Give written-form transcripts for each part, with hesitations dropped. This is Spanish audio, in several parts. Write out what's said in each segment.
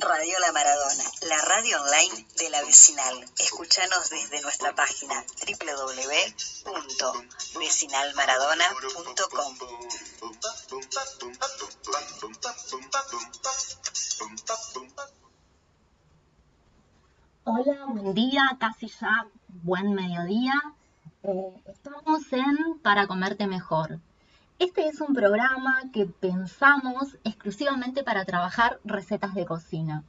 Radio La Maradona, la radio online de La Vecinal. Escúchanos desde nuestra página www.vecinalmaradona.com. Hola, buen día, casi ya buen mediodía. Estamos en Para Comerte Mejor. Este es un programa que pensamos exclusivamente para trabajar recetas de cocina.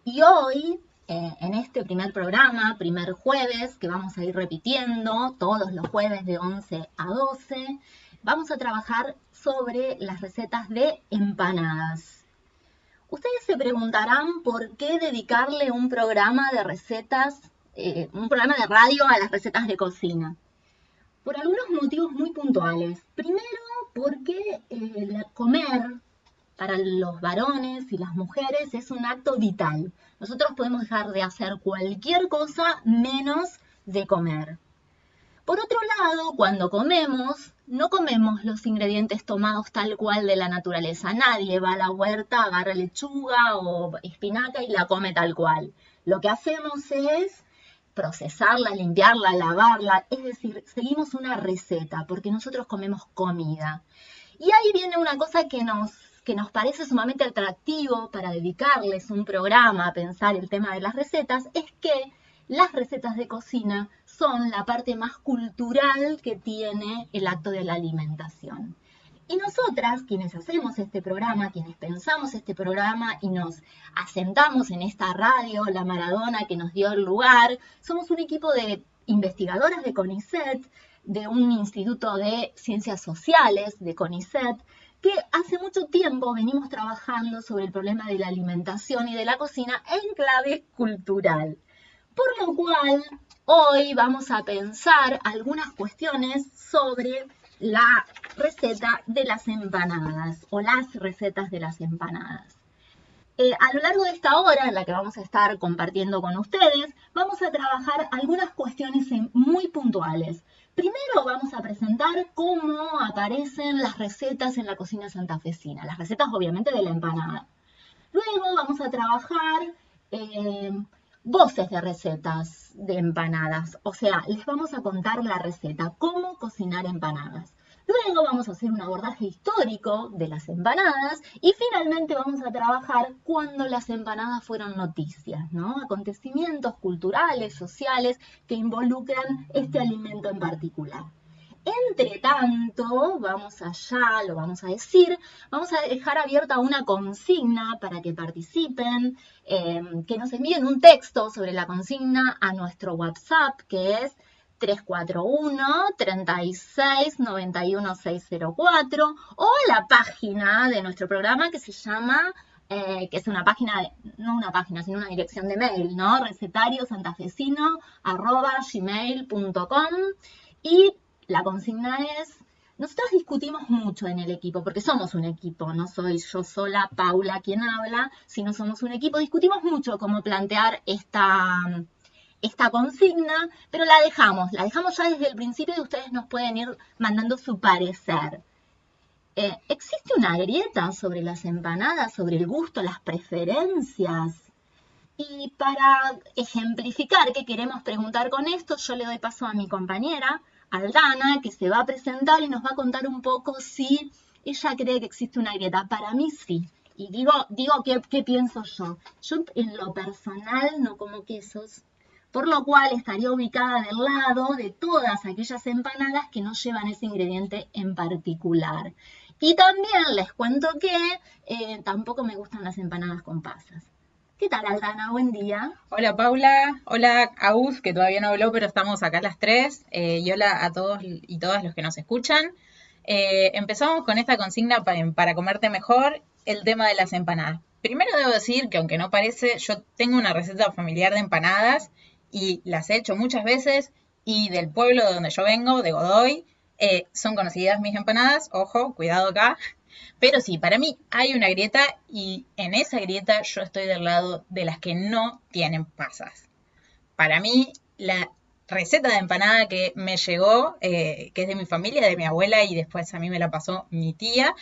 Y hoy, en este primer programa, primer jueves, que vamos a ir repitiendo todos los jueves de 11 a 12, vamos a trabajar sobre las recetas de empanadas. Ustedes se preguntarán por qué dedicarle un programa de recetas, un programa de radio a las recetas de cocina. Por algunos motivos muy puntuales. Primero, porque comer para los varones y las mujeres es un acto vital. Nosotros podemos dejar de hacer cualquier cosa menos de comer. Por otro lado, cuando comemos, no comemos los ingredientes tomados tal cual de la naturaleza. Nadie va a la huerta, agarra lechuga o espinaca y la come tal cual. Lo que hacemos es procesarla, limpiarla, lavarla, es decir, seguimos una receta porque nosotros comemos comida. Y ahí viene una cosa que nos parece sumamente atractivo para dedicarles un programa a pensar el tema de las recetas, es que las recetas de cocina son la parte más cultural que tiene el acto de la alimentación. Y nosotras, quienes hacemos este programa, quienes pensamos este programa y nos asentamos en esta radio, La Maradona, que nos dio el lugar, somos un equipo de investigadoras de CONICET, de un instituto de ciencias sociales de CONICET, que hace mucho tiempo venimos trabajando sobre el problema de la alimentación y de la cocina en clave cultural. Por lo cual, hoy vamos a pensar algunas cuestiones sobre la receta de las empanadas o las recetas de las empanadas. A lo largo de esta hora en la que vamos a estar compartiendo con ustedes, vamos a trabajar algunas cuestiones muy puntuales. Primero vamos a presentar cómo aparecen las recetas en la cocina santafesina, las recetas obviamente de la empanada. Luego vamos a trabajar voces de recetas de empanadas, o sea, les vamos a contar la receta, cómo cocinar empanadas. Luego vamos a hacer un abordaje histórico de las empanadas y finalmente vamos a trabajar cuando las empanadas fueron noticias, ¿no? Acontecimientos culturales, sociales que involucran este alimento en particular. Entre tanto, vamos allá, lo vamos a decir, vamos a dejar abierta una consigna para que participen, que nos envíen un texto sobre la consigna a nuestro WhatsApp, que es 341-3691-604, o a la página de nuestro programa que se llama, que es una página, no una página, sino una dirección de mail, ¿no? recetariosantafesino@gmail.com. Y la consigna es, nosotros discutimos mucho en el equipo, porque somos un equipo, no soy yo sola, Paula, quien habla, sino somos un equipo, discutimos mucho cómo plantear esta consigna, pero la dejamos ya desde el principio y ustedes nos pueden ir mandando su parecer. ¿Existe una grieta sobre las empanadas, sobre el gusto, las preferencias? Y para ejemplificar qué queremos preguntar con esto, yo le doy paso a mi compañera, Aldana, que se va a presentar y nos va a contar un poco si ella cree que existe una grieta. Para mí sí. Y digo ¿qué pienso yo? Yo en lo personal no como quesos, por lo cual estaría ubicada del lado de todas aquellas empanadas que no llevan ese ingrediente en particular. Y también les cuento que tampoco me gustan las empanadas con pasas. ¿Qué tal, Aldana? Buen día. Hola Paula, hola Agus, que todavía no habló, pero estamos acá las tres, y hola a todos y todas los que nos escuchan. Empezamos con esta consigna para comerte mejor, el tema de las empanadas. Primero debo decir que aunque no parece, yo tengo una receta familiar de empanadas y las he hecho muchas veces, y del pueblo de donde yo vengo, de Godoy, son conocidas mis empanadas, ojo, cuidado acá. Pero sí, para mí hay una grieta y en esa grieta yo estoy del lado de las que no tienen pasas. Para mí, la receta de empanada que me llegó, que es de mi familia, de mi abuela, y después a mí me la pasó mi tía,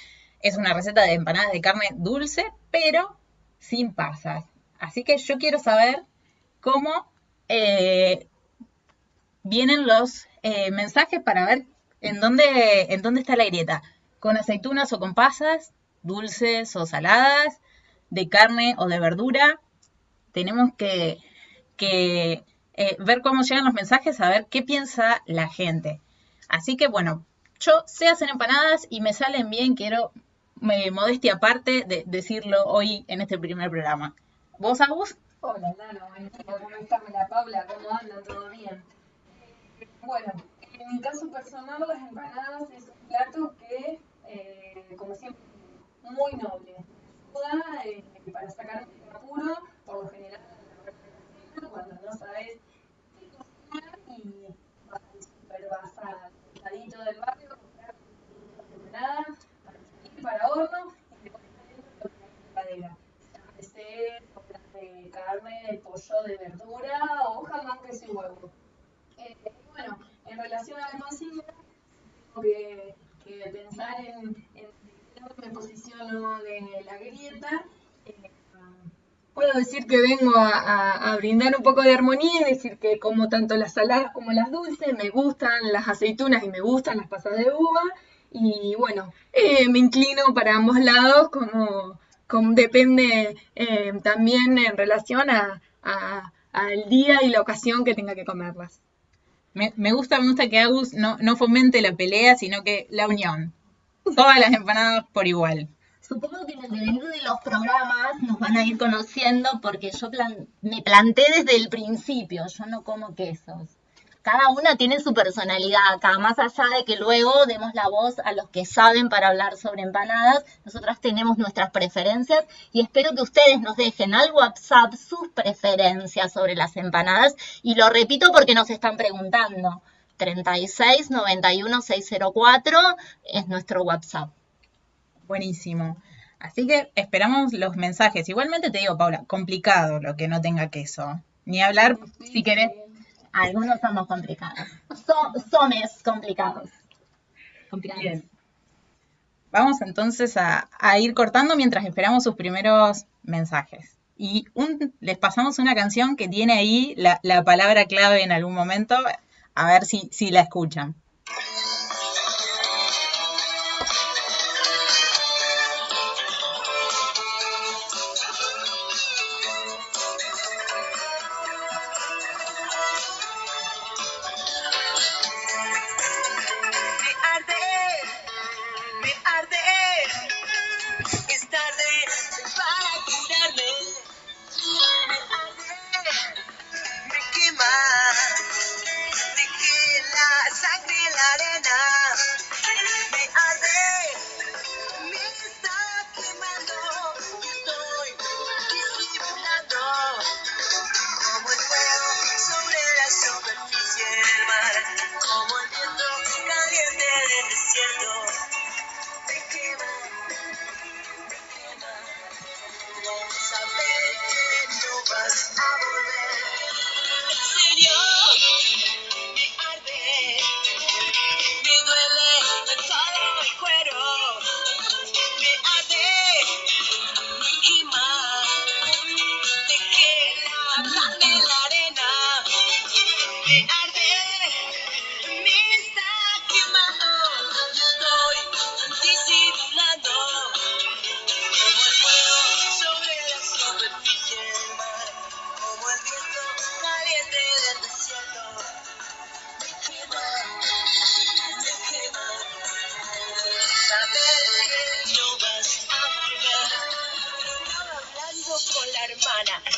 es una receta de empanada de carne dulce, pero sin pasas. Así que yo quiero saber cómo vienen los mensajes para ver en dónde está la grieta. ¿Con aceitunas o con pasas? ¿Dulces o saladas? ¿De carne o de verdura? Tenemos que ver cómo llegan los mensajes, a ver qué piensa la gente. Así que bueno, yo sé hacer empanadas y me salen bien, quiero modestia aparte de decirlo hoy en este primer programa. ¿Vos, Agus? Hola, Nano, ¿cómo estás? Hola, Paula, ¿cómo andan? ¿Todo bien? Bueno, en mi caso personal, las empanadas es un plato que, como siempre, muy noble. Ayuda para sacar un apuro, por lo general, cuando no sabes qué cocinar y vas al super, vas al mercadito del barrio, comprar empanada, para freír, para horno, y te pones adentro lo que hay en la heladera. De ser, de carne, de pollo, de verdura o jamón, queso y huevo. Bueno, en relación a la consigna, tengo que pensar en cómo me posiciono de la grieta. Puedo decir que vengo a brindar un poco de armonía y decir que como tanto las saladas como las dulces, me gustan las aceitunas y me gustan las pasas de uva. Y bueno, me inclino para ambos lados, como depende también en relación al día y la ocasión que tenga que comerlas. Me gusta que Agus no fomente la pelea, sino que la unión. Todas las empanadas por igual. Supongo que en el devenir de los programas nos van a ir conociendo porque yo me planté desde el principio, yo no como quesos. Cada una tiene su personalidad acá, más allá de que luego demos la voz a los que saben para hablar sobre empanadas, nosotras tenemos nuestras preferencias y espero que ustedes nos dejen al WhatsApp sus preferencias sobre las empanadas y lo repito porque nos están preguntando. 36 91 604 es nuestro WhatsApp. Buenísimo. Así que esperamos los mensajes. Igualmente te digo, Paula, complicado lo que no tenga queso. Ni hablar, si querés. Algunos somos complicados. Somos complicados. Bien. Vamos entonces a ir cortando mientras esperamos sus primeros mensajes. Y les pasamos una canción que tiene ahí la palabra clave en algún momento. A ver si la escuchan.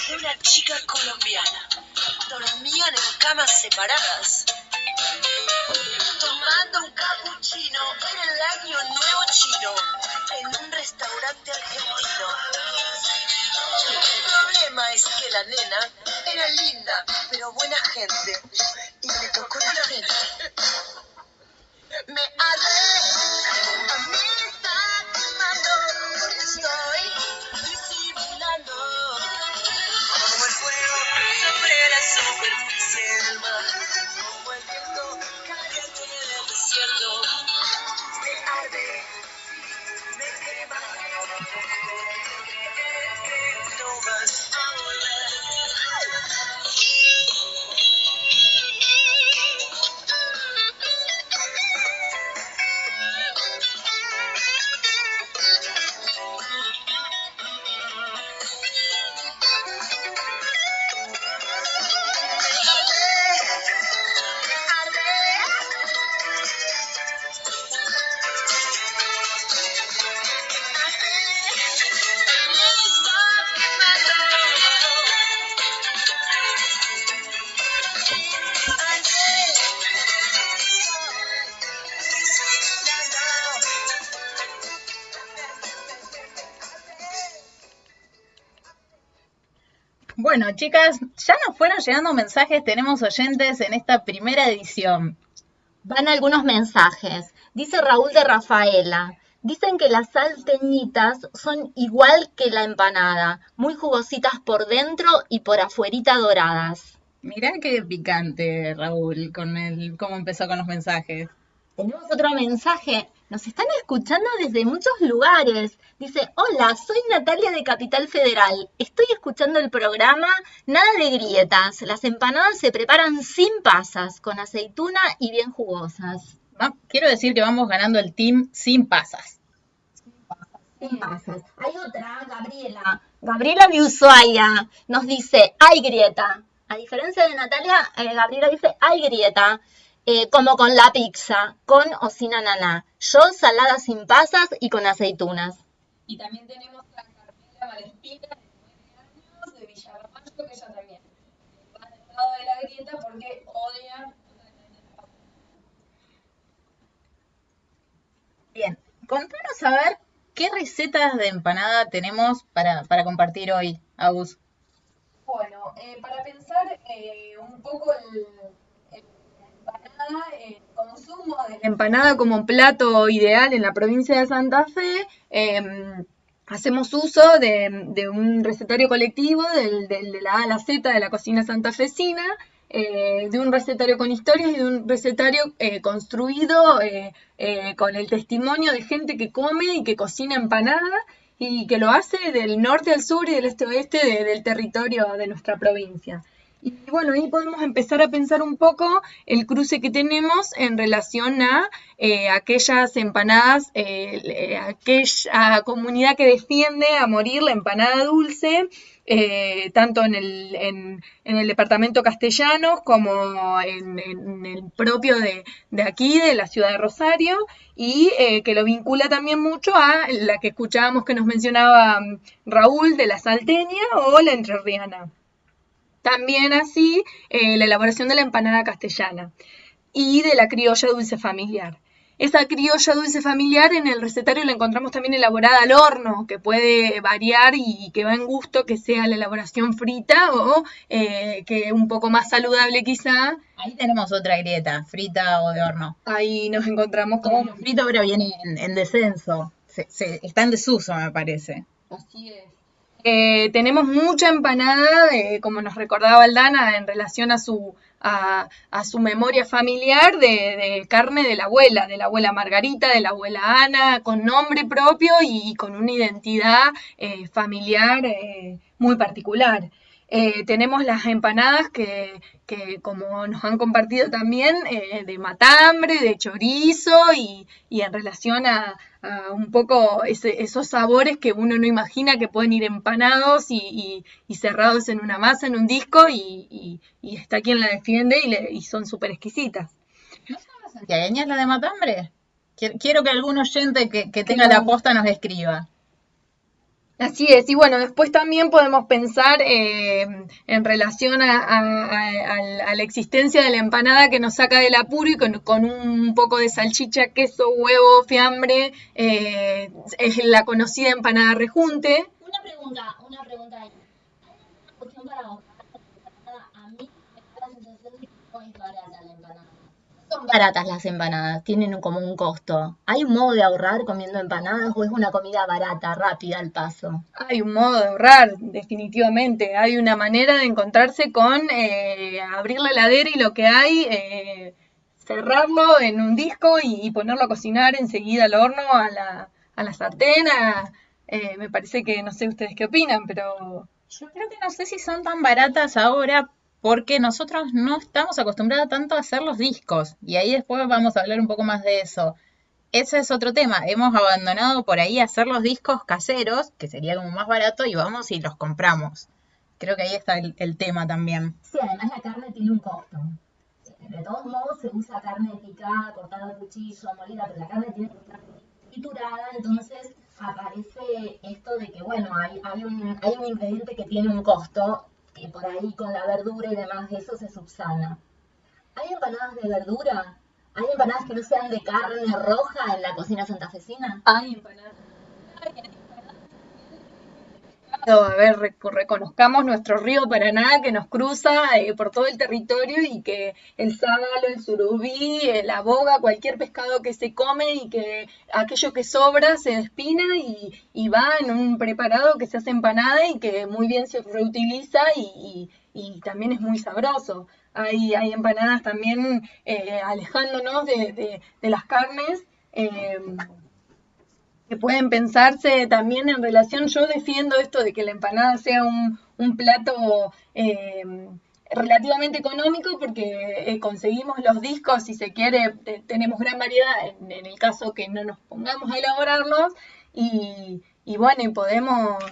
De una chica colombiana. Dormían en camas separadas, tomando un capuchino. Era el año nuevo chino, en un restaurante argentino. El problema es que la nena era linda, pero buena gente, y me tocó la frente. Me arde, a mí me está quemando, porque estoy disimulando. Como el fuego sobre la superficie del mar, como el viento caliente del desierto. Me arde, me quema, no vas a volver. Bueno, chicas, ya nos fueron llegando mensajes, tenemos oyentes en esta primera edición. Van algunos mensajes. Dice Raúl de Rafaela. Dicen que las salteñitas son igual que la empanada, muy jugositas por dentro y por afuerita doradas. Mirá qué picante, Raúl, cómo empezó con los mensajes. Tenemos otro mensaje. Nos están escuchando desde muchos lugares. Dice, hola, soy Natalia de Capital Federal. Estoy escuchando el programa Nada de grietas. Las empanadas se preparan sin pasas, con aceituna y bien jugosas. Quiero decir que vamos ganando el team sin pasas. Sin pasas. Hay otra, Gabriela. Gabriela de Ushuaia nos dice, hay grieta. A diferencia de Natalia, Gabriela dice, hay grieta. Como con la pizza, con o sin ananá. Yo salada sin pasas y con aceitunas. Y también tenemos a Carmela Malespina, de 9 años, de Villarramallo, que ella también va del lado de la grieta porque odia totalmente la pasta. Bien, contanos a ver qué recetas de empanada tenemos para compartir hoy, Agus. Bueno, para pensar un poco la empanada, el consumo de la empanada como plato ideal en la provincia de Santa Fe, hacemos uso de un recetario colectivo de la A a la Z de la cocina santafesina, de un recetario con historias y de un recetario construido con el testimonio de gente que come y que cocina empanada y que lo hace del norte al sur y del este a oeste del territorio de nuestra provincia. Y bueno, ahí podemos empezar a pensar un poco el cruce que tenemos en relación a aquellas empanadas, aquella comunidad que defiende a morir la empanada dulce, tanto en el departamento castellano como en el propio de aquí, de la ciudad de Rosario, y que lo vincula también mucho a la que escuchábamos que nos mencionaba Raúl, de la salteña o la entrerriana. También así la elaboración de la empanada castellana y de la criolla dulce familiar. Esa criolla dulce familiar en el recetario la encontramos también elaborada al horno, que puede variar y que va en gusto que sea la elaboración frita o que un poco más saludable quizá. Ahí tenemos otra grieta, frita o de horno. Ahí nos encontramos Como frito, pero viene en descenso. Está en desuso, me parece. Así es. Tenemos mucha empanada, como nos recordaba Aldana, en relación a su memoria familiar de carne de la abuela Margarita, de la abuela Ana, con nombre propio y con una identidad familiar muy particular. Tenemos las empanadas que como nos han compartido también, de matambre, de chorizo y en relación a un poco esos sabores que uno no imagina que pueden ir empanados y cerrados en una masa, en un disco, y está quien la defiende y son súper exquisitas. ¿No son las santiagueñas la de matambre? Quiero que algún oyente que tenga la posta nos escriba. Así es, y bueno, después también podemos pensar en relación a la existencia de la empanada que nos saca del apuro y con un poco de salchicha, queso, huevo, fiambre, es la conocida empanada rejunte. Una pregunta ahí. ¿Hay una cuestión para ahorrar la empanada? A mí me da la sensación de que no es barata la empanada. Son baratas las empanadas, tienen como un costo. ¿Hay un modo de ahorrar comiendo empanadas o es una comida barata, rápida al paso? Hay un modo de ahorrar, definitivamente. Hay una manera de encontrarse con abrir la heladera y lo que hay, cerrarlo en un disco y ponerlo a cocinar enseguida al horno, a la sartén. Me parece que, no sé ustedes qué opinan, pero... Yo creo que no sé si son tan baratas ahora, porque nosotros no estamos acostumbrados tanto a hacer los discos, y ahí después vamos a hablar un poco más de eso. Ese es otro tema, hemos abandonado por ahí hacer los discos caseros, que sería como más barato, y vamos y los compramos. Creo que ahí está el tema también. Sí, además la carne tiene un costo. De todos modos se usa carne picada, cortada a cuchillo, molida, pero la carne tiene que estar triturada, entonces aparece esto de que, bueno, hay un ingrediente que tiene un costo, que por ahí con la verdura y demás de eso se subsana. ¿Hay empanadas de verdura? ¿Hay empanadas que no sean de carne roja en la cocina santafesina? Hay empanadas. Hay empanadas de A ver, reconozcamos nuestro río Paraná que nos cruza por todo el territorio y que el sábalo, el surubí, la boga, cualquier pescado que se come y que aquello que sobra se despina y va en un preparado que se hace empanada y que muy bien se reutiliza y también es muy sabroso. Hay empanadas también alejándonos de las carnes. Que pueden pensarse también en relación, yo defiendo esto de que la empanada sea un plato relativamente económico porque conseguimos los discos, si se quiere, tenemos gran variedad en el caso que no nos pongamos a elaborarlos y bueno, y podemos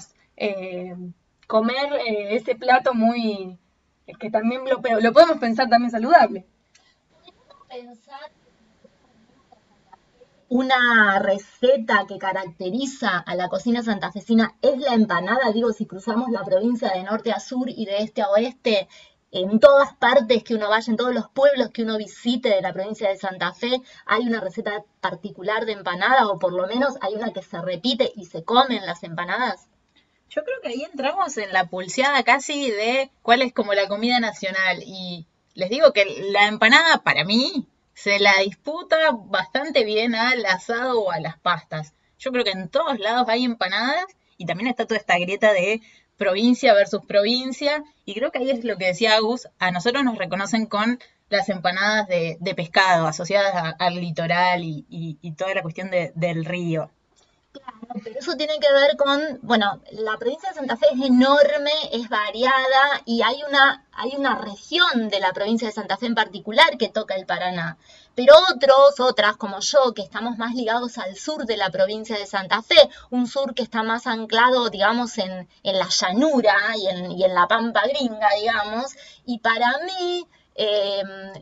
comer ese plato muy, que también lo podemos pensar también saludable. Pensar una receta que caracteriza a la cocina santafesina es la empanada. Digo, si cruzamos la provincia de norte a sur y de este a oeste, en todas partes que uno vaya, en todos los pueblos que uno visite de la provincia de Santa Fe, hay una receta particular de empanada, o por lo menos hay una que se repite y se comen las empanadas. Yo creo que ahí entramos en la pulseada casi de cuál es como la comida nacional. Y les digo que la empanada para mí se la disputa bastante bien al asado o a las pastas. Yo creo que en todos lados hay empanadas y también está toda esta grieta de provincia versus provincia. Y creo que ahí es lo que decía Agus, a nosotros nos reconocen con las empanadas de pescado asociadas al litoral y toda la cuestión del río. Claro, pero eso tiene que ver con, bueno, la provincia de Santa Fe es enorme, es variada y hay una región de la provincia de Santa Fe en particular que toca el Paraná. Pero otras como yo, que estamos más ligados al sur de la provincia de Santa Fe, un sur que está más anclado, digamos, en la llanura y en la pampa gringa, digamos, y para mí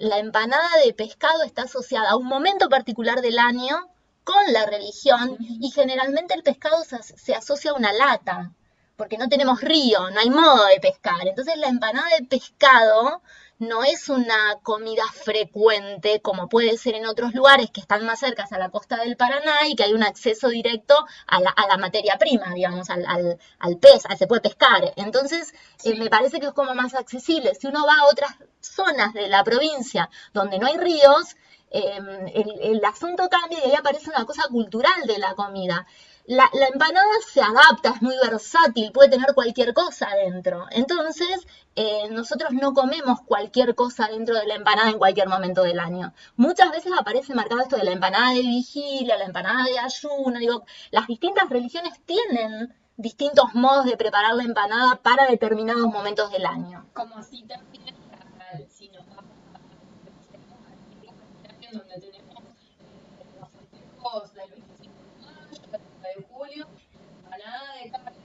la empanada de pescado está asociada a un momento particular del año con la religión y generalmente el pescado se asocia a una lata, porque no tenemos río, no hay modo de pescar. Entonces la empanada de pescado no es una comida frecuente como puede ser en otros lugares que están más cerca a la costa del Paraná y que hay un acceso directo a la materia prima, digamos, al pez, se puede pescar. Entonces me parece que es como más accesible. Si uno va a otras zonas de la provincia donde no hay ríos, el asunto cambia y ahí aparece una cosa cultural de la comida. La empanada se adapta, es muy versátil, puede tener cualquier cosa adentro. Entonces, nosotros no comemos cualquier cosa dentro de la empanada en cualquier momento del año. Muchas veces aparece marcado esto de la empanada de vigilia, la empanada de ayuno. Digo, las distintas religiones tienen distintos modos de preparar la empanada para determinados momentos del año. Como así también, si nos vamos a donde tenemos los festejos del 25 de mayo, de julio, empanada de carne,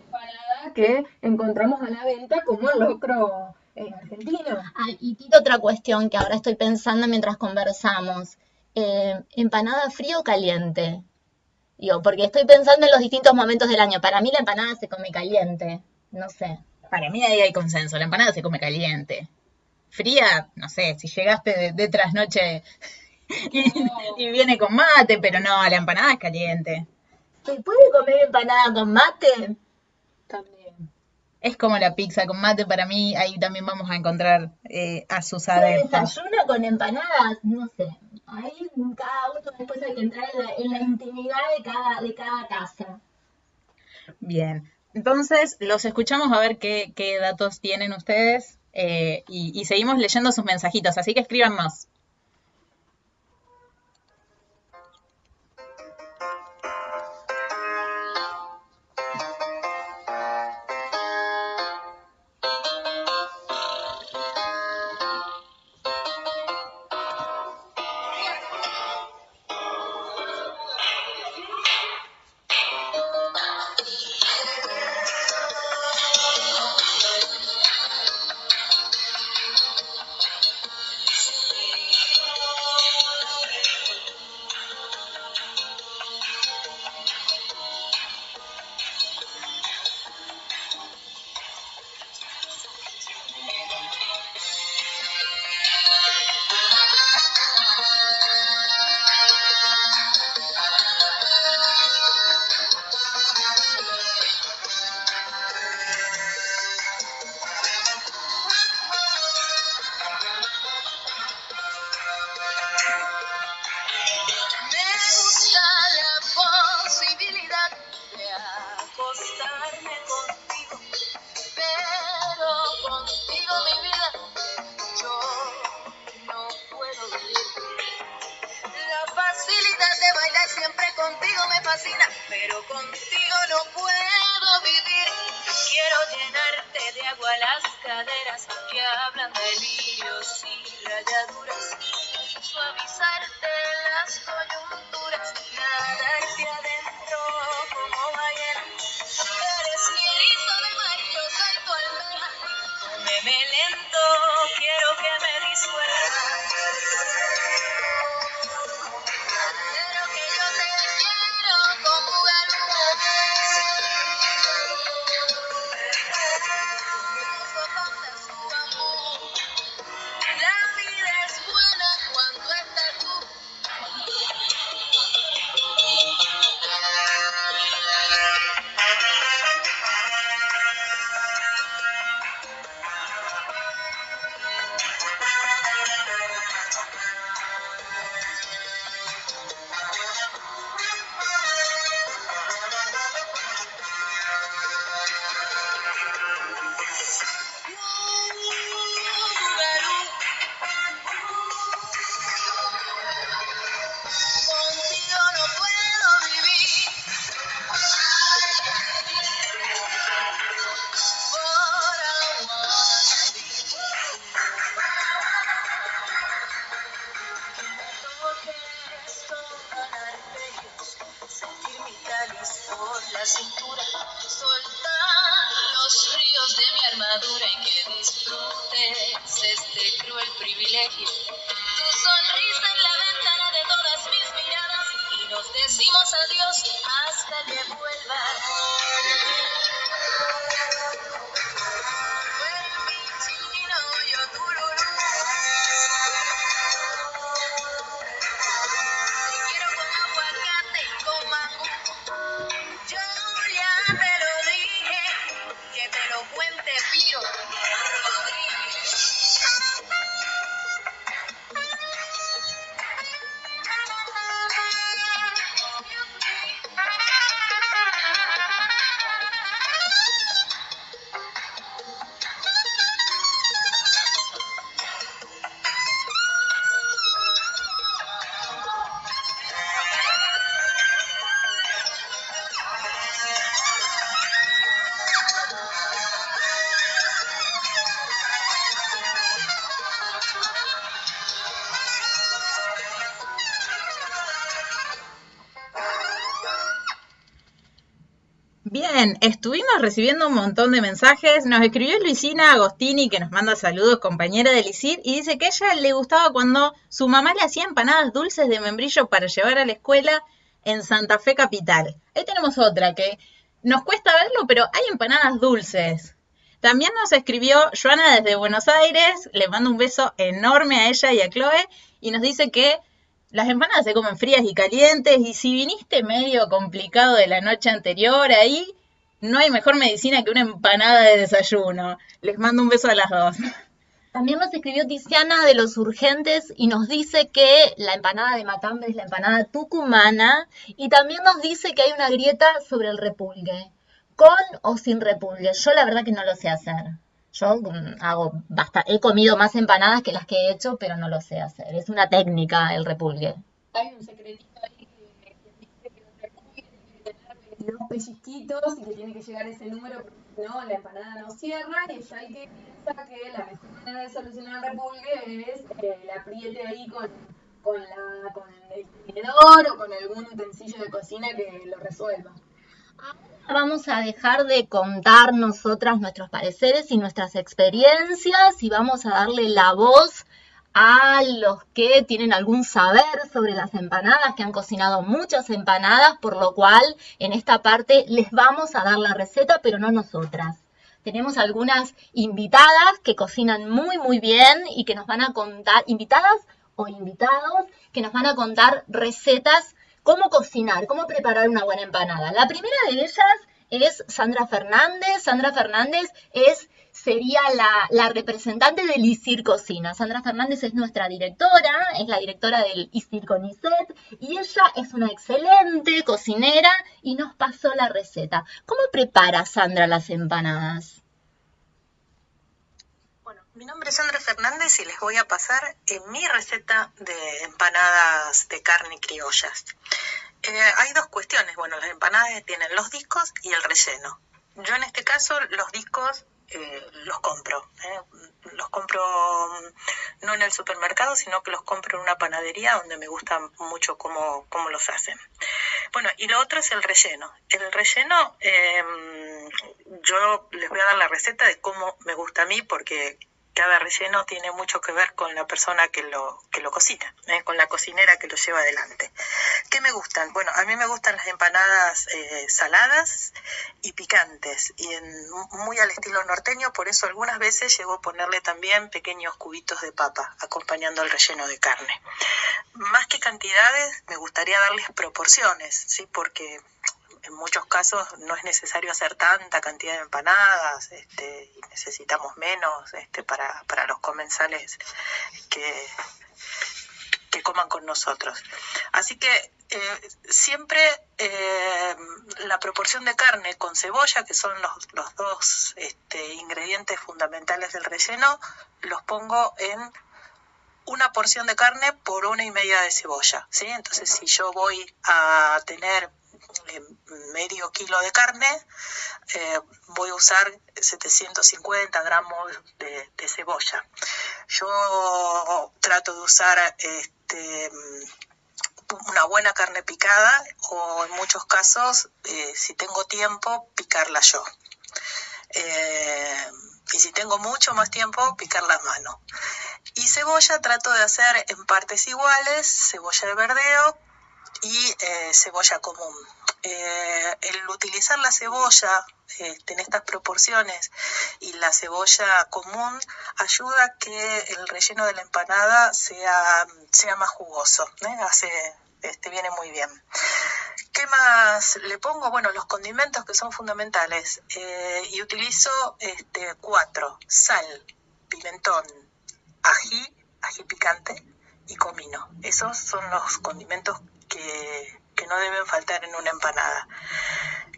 empanada que encontramos a la venta como el locro argentino. Y tiro otra cuestión que ahora estoy pensando mientras conversamos. ¿Empanada fría o caliente? Digo, porque estoy pensando en los distintos momentos del año. Para mí la empanada se come caliente, no sé. Para mí ahí hay consenso, la empanada se come caliente. Fría, no sé, si llegaste de trasnoche y viene con mate, pero no, la empanada es caliente. ¿Se puede comer empanada con mate? También. Es como la pizza con mate, para mí ahí también vamos a encontrar a sus ¿Se adeptos. desayuna con empanadas? No sé. Ahí cada uno después hay que entrar en la intimidad de cada casa. Bien, entonces los escuchamos a ver qué datos tienen ustedes y seguimos leyendo sus mensajitos, así que escríbanos. contigo me fascina, pero contigo no puedo vivir. Quiero llenarte de agua las caderas que hablan de líos y rayaduras, suavizarte las coyunturas, nadarte adentro como ballena. Eres mi erizo de mar, yo soy tu almeja. Cómeme lento, quiero que me disuelvas. Pero que yo te quiero como galú. Musgo con su amor. La vida es buena cuando estás tú. Contigo no puedo vivir. Sentir mi cáliz por la cintura, soltar los ríos de mi armadura y que disfrutes este cruel privilegio. Tu sonrisa en la ventana de todas mis miradas y nos decimos adiós hasta que vuelvas. Tú eres mi chino, yo tururú. Te quiero con aguacate y con mango. Yo ya te lo dije, que te lo cuente Pío Rodríguez. Bien, estuvimos recibiendo un montón de mensajes. Nos escribió Luisina Agostini, que nos manda saludos, compañera del ISIR, y dice que a ella le gustaba cuando su mamá le hacía empanadas dulces de membrillo para llevar a la escuela en Santa Fe Capital. Ahí tenemos otra que nos cuesta verlo, pero hay empanadas dulces. También nos escribió Joana desde Buenos Aires, le mando un beso enorme a ella y a Chloe, y nos dice que las empanadas se comen frías y calientes, y si viniste medio complicado de la noche anterior, ahí no hay mejor medicina que una empanada de desayuno. Les mando un beso a las dos. También nos escribió Tiziana de Los Urgentes y nos dice que la empanada de matambre es la empanada tucumana, y también nos dice que hay una grieta sobre el repulgue, con o sin repulgue. Yo la verdad que no lo sé hacer. Yo he comido más empanadas que las que he hecho, pero no lo sé hacer. Es una técnica el repulgue. Hay un secretito ahí que dice que el repulgue tiene que tener 22 pellizquitos y que tiene que llegar ese número, porque si no, la empanada no cierra. Y ya hay que pensar que la mejor manera de solucionar el repulgue es el apriete ahí con el tenedor o con algún utensilio de cocina que lo resuelva. Vamos a dejar de contar nosotras nuestros pareceres y nuestras experiencias y vamos a darle la voz a los que tienen algún saber sobre las empanadas, que han cocinado muchas empanadas, por lo cual en esta parte les vamos a dar la receta, pero no nosotras. Tenemos algunas invitadas que cocinan muy muy bien y que nos van a contar, invitadas o invitados, que nos van a contar recetas, cómo cocinar, cómo preparar una buena empanada. La primera de ellas es Sandra Fernández. Sandra Fernández sería la representante del ISIR Cocina. Sandra Fernández es nuestra directora, es la directora del ISIR CONICET, y ella es una excelente cocinera y nos pasó la receta. ¿Cómo prepara Sandra las empanadas? Bueno, Mi nombre es Sandra Fernández y les voy a pasar mi receta de empanadas de carne criollas. Hay dos cuestiones. Bueno, las empanadas tienen los discos y el relleno. Yo en este caso los discos los compro. Los compro no en el supermercado, sino que los compro en una panadería donde me gusta mucho cómo los hacen. Bueno, y lo otro es el relleno. El relleno, yo les voy a dar la receta de cómo me gusta a mí, porque cada relleno tiene mucho que ver con la persona que lo cocina, con la cocinera que lo lleva adelante. ¿Qué me gustan? Bueno, a mí me gustan las empanadas saladas y picantes, y muy al estilo norteño, por eso algunas veces llego a ponerle también pequeños cubitos de papa, acompañando el relleno de carne. Más que cantidades, me gustaría darles proporciones, ¿sí? Porque en muchos casos no es necesario hacer tanta cantidad de empanadas, y necesitamos menos para los comensales que coman con nosotros. Así que siempre la proporción de carne con cebolla, que son los dos ingredientes fundamentales del relleno, los pongo en una porción de carne por 1,5 de cebolla, ¿sí? Entonces, si yo voy a tener medio kilo de carne, voy a usar 750 gramos de cebolla. Yo trato de usar una buena carne picada, o en muchos casos, si tengo tiempo, picarla yo. Y si tengo mucho más tiempo, picarla a mano. Y cebolla trato de hacer en partes iguales, cebolla de verdeo y cebolla común. El utilizar la cebolla en estas proporciones y la cebolla común ayuda a que el relleno de la empanada sea más jugoso, viene muy bien. ¿Qué más le pongo? Bueno, los condimentos, que son fundamentales, y utilizo 4: sal, pimentón, ají picante y comino. Esos son los condimentos que no deben faltar en una empanada.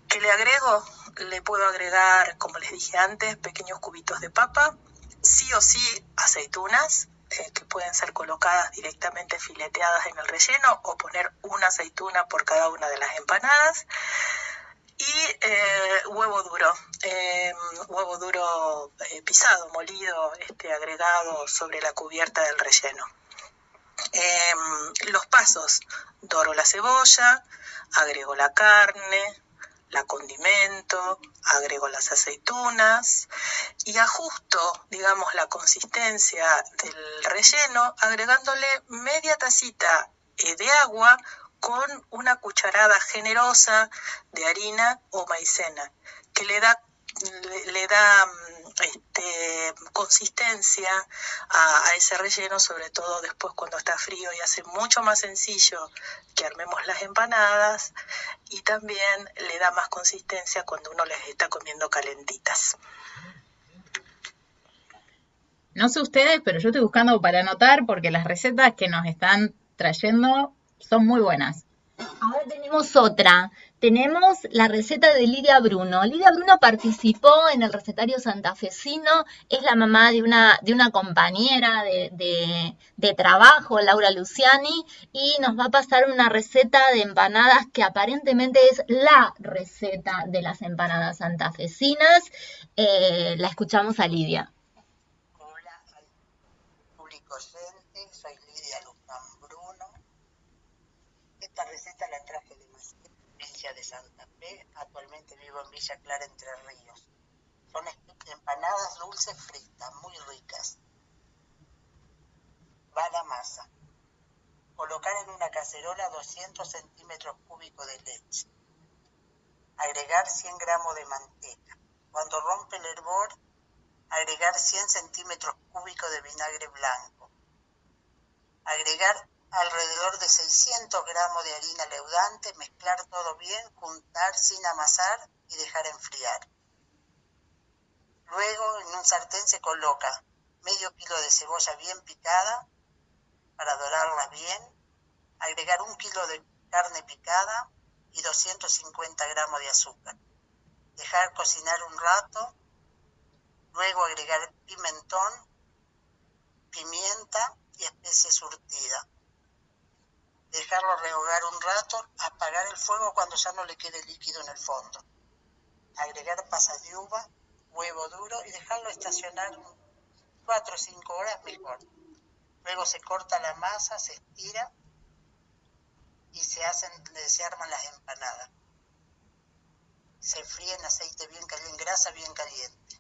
¿Qué le agrego? Le puedo agregar, como les dije antes, pequeños cubitos de papa, sí o sí aceitunas, que pueden ser colocadas directamente fileteadas en el relleno, o poner una aceituna por cada una de las empanadas. Y huevo duro pisado, molido, agregado sobre la cubierta del relleno. Los pasos: doro la cebolla, agrego la carne, la condimento, agrego las aceitunas y ajusto, digamos, la consistencia del relleno agregándole media tacita de agua con una cucharada generosa de harina o maicena, que le da consistencia a ese relleno, sobre todo después cuando está frío, y hace mucho más sencillo que armemos las empanadas, y también le da más consistencia cuando uno les está comiendo calentitas. No sé ustedes, pero yo estoy buscando para anotar, porque las recetas que nos están trayendo son muy buenas. Ahora tenemos otra. Tenemos la receta de Lidia Bruno. Lidia Bruno participó en el recetario santafesino, es la mamá de una compañera de trabajo, Laura Luciani, y nos va a pasar una receta de empanadas que aparentemente es la receta de las empanadas santafesinas. La escuchamos a Lidia. Hola al público oyente, soy Lidia Luján Bruno. Esta receta la traje de Maciel, provincia de Santa Fe. Actualmente vivo en Villa Clara, Entre Ríos. Son empanadas dulces fritas, muy ricas. Va la masa. Colocar en una cacerola 200 centímetros cúbicos de leche. Agregar 100 gramos de manteca. Cuando rompe el hervor, agregar 100 centímetros cúbicos de vinagre blanco. Agregar alrededor de 600 gramos de harina leudante, mezclar todo bien, juntar sin amasar y dejar enfriar. Luego en un sartén se coloca medio kilo de cebolla bien picada para dorarla bien, agregar 1 kilo de carne picada y 250 gramos de azúcar. Dejar cocinar un rato, luego agregar pimentón pimienta y especia surtida. Dejarlo rehogar un rato, apagar el fuego cuando ya no le quede líquido en el fondo. Agregar pasas de uva, huevo duro y dejarlo estacionar 4 o 5 horas mejor. Luego se corta la masa, se estira y se arman las empanadas. Se fríe en aceite bien caliente, en grasa bien caliente.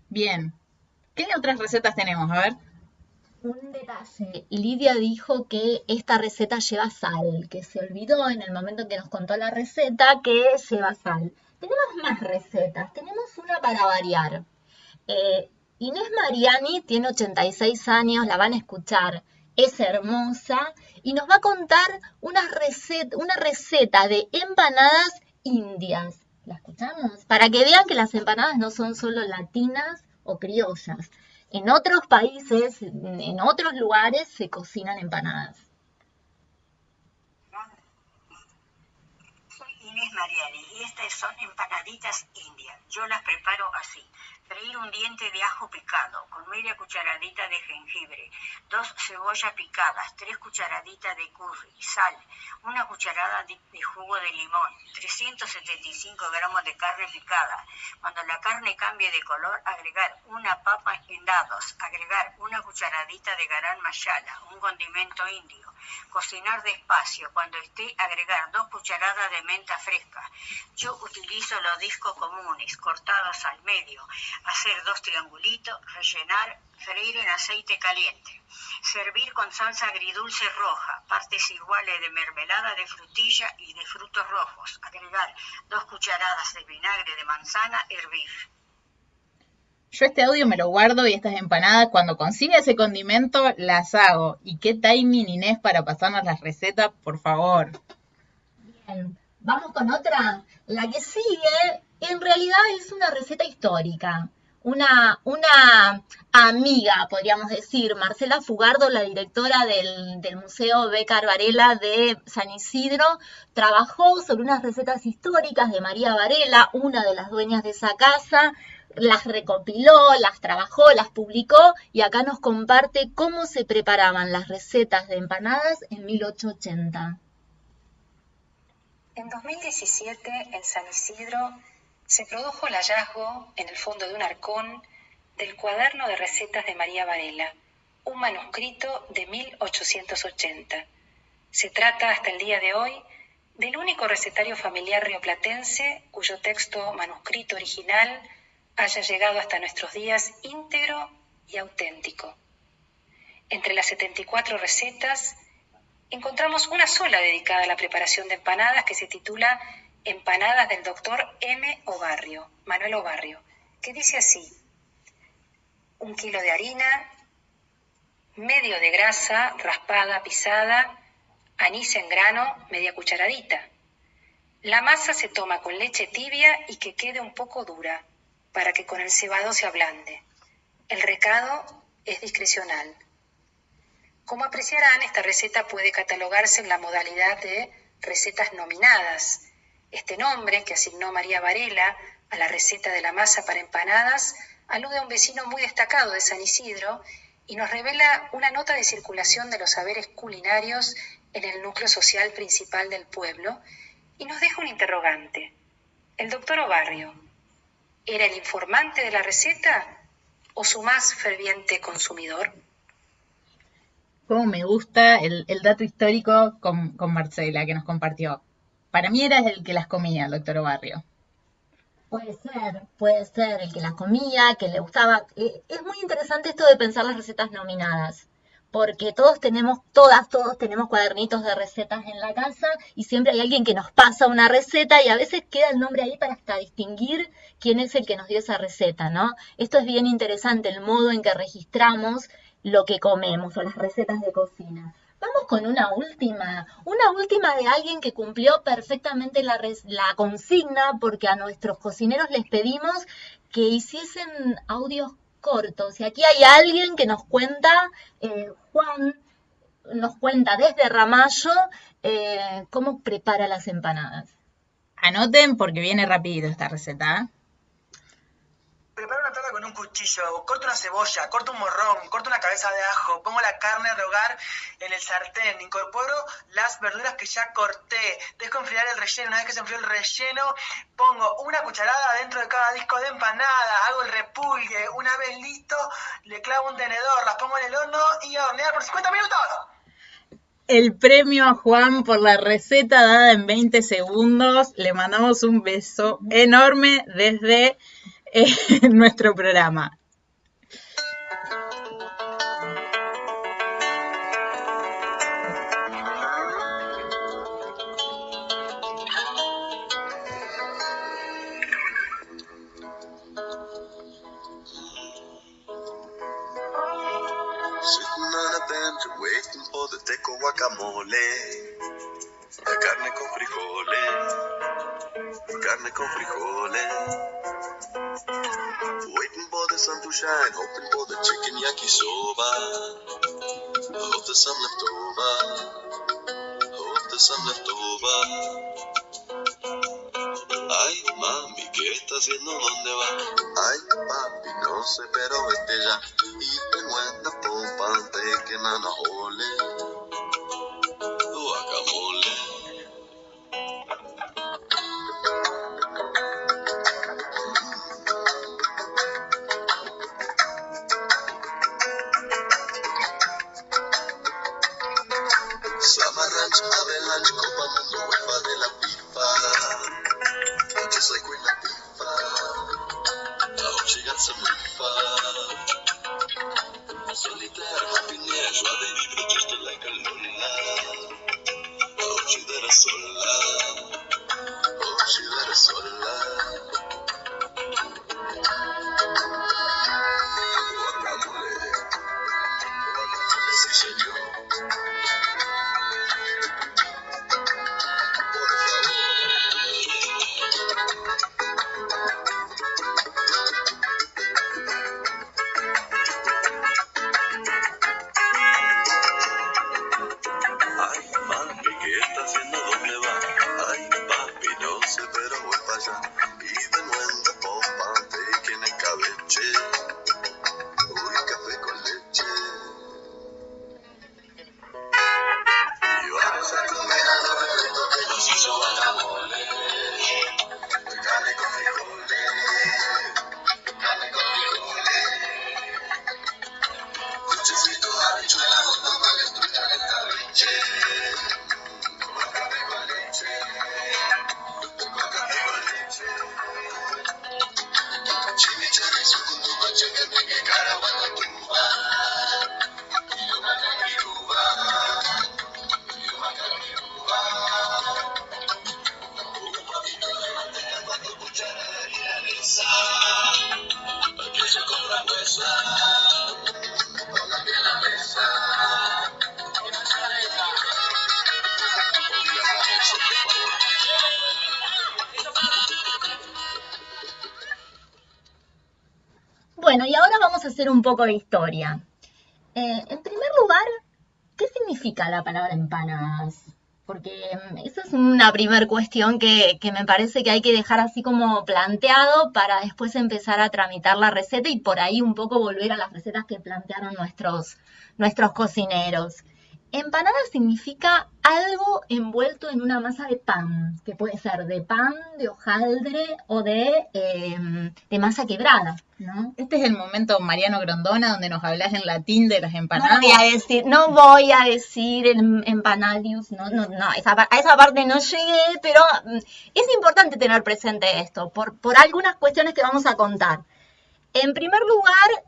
Bien. ¿Qué otras recetas tenemos? A ver. Un detalle, Lidia dijo que esta receta lleva sal, que se olvidó en el momento en que nos contó la receta que lleva sal. Tenemos más recetas, tenemos una para variar. Inés Mariani tiene 86 años, la van a escuchar, es hermosa y nos va a contar una receta de empanadas indias. ¿La escuchamos? Para que vean que las empanadas no son solo latinas o criollas. En otros países, en otros lugares, se cocinan empanadas. Soy Inés Mariani y estas son empanaditas indias. Yo las preparo así. Freír un diente de ajo picado con media cucharadita de jengibre, 2 cebollas picadas, 3 cucharaditas de curry, sal, 1 cucharada de jugo de limón, 375 gramos de carne picada. Cuando la carne cambie de color, agregar una papa en dados, agregar 1 cucharadita de garam masala, un condimento indio. Cocinar despacio. Cuando esté, agregar 2 cucharadas de menta fresca. Yo utilizo los discos comunes, cortados al medio. Hacer 2 triangulitos, rellenar, freír en aceite caliente. Servir con salsa agridulce roja, partes iguales de mermelada de frutilla y de frutos rojos. Agregar 2 cucharadas de vinagre de manzana, hervir. Yo este audio me lo guardo y estas empanadas, cuando consiga ese condimento, las hago. ¿Y qué timing, Inés, para pasarnos las recetas, por favor? Bien, vamos con otra. La que sigue, en realidad es una receta histórica. Una amiga, podríamos decir, Marcela Fugardo, la directora del Museo Bécquer Varela de San Isidro, trabajó sobre unas recetas históricas de María Varela, una de las dueñas de esa casa, las recopiló, las trabajó, las publicó y acá nos comparte cómo se preparaban las recetas de empanadas en 1880. En 2017, en San Isidro, se produjo el hallazgo en el fondo de un arcón del cuaderno de recetas de María Varela, un manuscrito de 1880. Se trata hasta el día de hoy del único recetario familiar rioplatense cuyo texto manuscrito original haya llegado hasta nuestros días íntegro y auténtico. Entre las 74 recetas, encontramos una sola dedicada a la preparación de empanadas que se titula Empanadas del doctor Manuel Obarrio, que dice así: 1 kilo de harina, medio de grasa raspada, pisada, anís en grano, media cucharadita. La masa se toma con leche tibia y que quede un poco dura, para que con el cebado se ablande. El recado es discrecional. Como apreciarán, esta receta puede catalogarse en la modalidad de recetas nominadas. Este nombre que asignó María Varela a la receta de la masa para empanadas alude a un vecino muy destacado de San Isidro y nos revela una nota de circulación de los saberes culinarios en el núcleo social principal del pueblo y nos deja un interrogante. El doctor Obarrio, ¿era el informante de la receta o su más ferviente consumidor? Cómo me gusta el dato histórico con Marcela que nos compartió. Para mí era el que las comía, el doctor Obarrio. Puede ser el que las comía, que le gustaba. Es muy interesante esto de pensar las recetas nominadas, porque todos tenemos cuadernitos de recetas en la casa y siempre hay alguien que nos pasa una receta y a veces queda el nombre ahí para hasta distinguir quién es el que nos dio esa receta, ¿no? Esto es bien interesante, el modo en que registramos lo que comemos o las recetas de cocina. Vamos con una última de alguien que cumplió perfectamente la consigna, porque a nuestros cocineros les pedimos que hiciesen audios cortos. Y aquí hay alguien que nos cuenta, Juan, nos cuenta desde Ramallo cómo prepara las empanadas. Anoten porque viene rapidito esta receta. Prepara una matarla con un cuchillo, corto una cebolla, corto un morrón, corto una cabeza de ajo, pongo la carne a rehogar en el sartén, incorporo las verduras que ya corté, dejo enfriar el relleno, una vez que se enfrió el relleno, pongo una cucharada dentro de cada disco de empanada, hago el repulgue, una vez listo, le clavo un tenedor, las pongo en el horno y a hornear por 50 minutos. El premio a Juan por la receta dada en 20 segundos. Le mandamos un beso enorme desde nuestro programa. Waiting for the teco guacamole, carne con frijoles, carne con frijoles. Waiting for the sun to shine, hoping for the chicken yakisoba. Hope there's some left over, hope there's some left over. Ay, mami, ¿qué está haciendo? ¿Dónde va? Ay, papi, no sé, pero vete ya. Y tengo esta pompa de que nana ole. Guacamole. Summer Ranch, Avalanche, Copa Mundo, UEFA de la FIFA. Just like Queen Latifah, I hope she got some reefer. Solitaire, happiness, joie de vivre just like a Lola. I hope she there sola, hope she there sola. Guacamole, guacamole, sí señor. Por favor. Ay, mami, ¿qué está haciendo? ¿Dónde va? Ay, papi, no sé, pero voy para allá. Y de nuevo pompa, bacon, escabeche. Uy, café con leche. Y vamos a comer a los retos que nos hizo guacamole. Carne con frijoles, carne con frijoles. Cuchecito, habichuela, con tamales, trucha de escabeche. Con café con leche, con café con leche. Chimichurri, sucundu, macheque, meque, caraguata, tuba. Y yo macaquiruba, y yo macaquiruba. Un poquito de manteca, 4 cucharadas de harina de sal. Queso con frambuesa, pongan bien la mesa. Y mozzarella. Pongan eso, por favor. Bueno, y ahora vamos a hacer un poco de historia. En primer lugar, ¿qué significa la palabra empanadas? Porque esa es una primera cuestión que me parece que hay que dejar así como planteado para después empezar a tramitar la receta y por ahí un poco volver a las recetas que plantearon nuestros cocineros. Empanada significa algo envuelto en una masa de pan, que puede ser de pan, de hojaldre o de masa quebrada, ¿no? Este es el momento Mariano Grondona donde nos hablas en latín de las empanadas. No voy a decir empanadius, no, a esa parte no llegué, pero es importante tener presente esto, por algunas cuestiones que vamos a contar. En primer lugar,